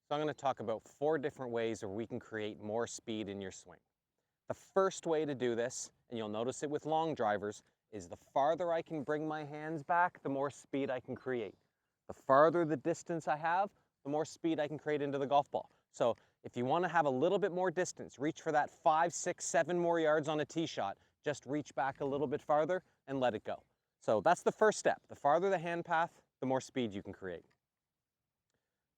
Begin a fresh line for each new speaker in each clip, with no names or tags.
So I'm going to talk about 4 different ways where we can create more speed in your swing. The first way to do this, and you'll notice it with long drivers, is the farther I can bring my hands back, the more speed I can create. The farther the distance I have, the more speed I can create into the golf ball. So if you want to have a little bit more distance, reach for that 5, 6, 7 more yards on a tee shot, just reach back a little bit farther and let it go. So that's the first step. The farther the hand path, the more speed you can create.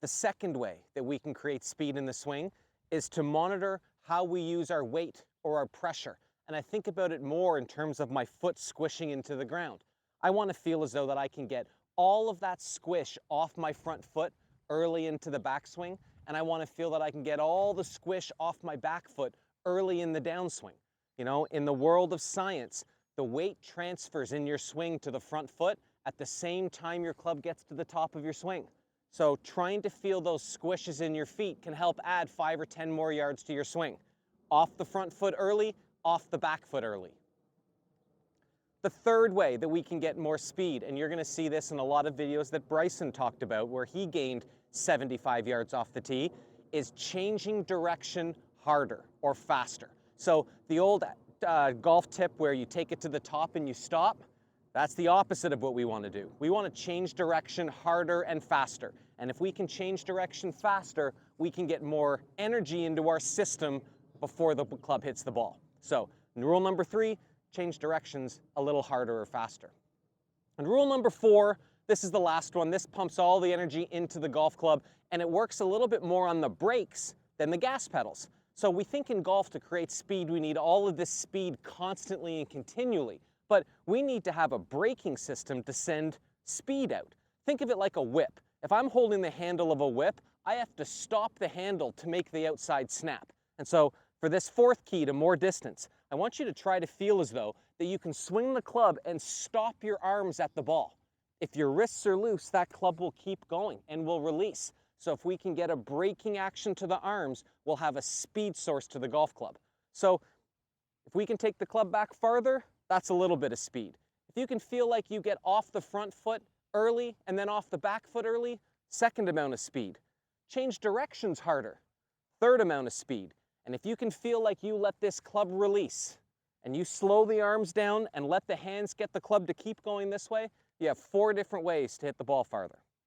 The second way that we can create speed in the swing is to monitor how we use our weight or our pressure. And I think about it more in terms of my foot squishing into the ground. I want to feel as though that I can get all of that squish off my front foot early into the backswing, and I want to feel that I can get all the squish off my back foot early in the downswing. You know, in the world of science, the weight transfers in your swing to the front foot at the same time your club gets to the top of your swing. So trying to feel those squishes in your feet can help add 5 or 10 more yards to your swing. Off the front foot early, off the back foot early. The third way that we can get more speed, and you're going to see this in a lot of videos that Bryson talked about where he gained 75 yards off the tee, is changing direction harder or faster. So the old golf tip where you take it to the top and you stop, that's the opposite of what we want to do. We want to change direction harder and faster. And if we can change direction faster, we can get more energy into our system before the club hits the ball. So rule number 3, change directions a little harder or faster. And rule number 4, this is the last one. This pumps all the energy into the golf club, and it works a little bit more on the brakes than the gas pedals. So we think in golf to create speed, we need all of this speed constantly and continually. But we need to have a braking system to send speed out. Think of it like a whip. If I'm holding the handle of a whip, I have to stop the handle to make the outside snap. And so for this 4th key to more distance, I want you to try to feel as though that you can swing the club and stop your arms at the ball. If your wrists are loose, that club will keep going and will release. So if we can get a braking action to the arms, we'll have a speed source to the golf club. So if we can take the club back farther, that's a little bit of speed. If you can feel like you get off the front foot early and then off the back foot early, 2nd amount of speed. Change directions harder, 3rd amount of speed. And if you can feel like you let this club release and you slow the arms down and let the hands get the club to keep going this way, you have 4 different ways to hit the ball farther.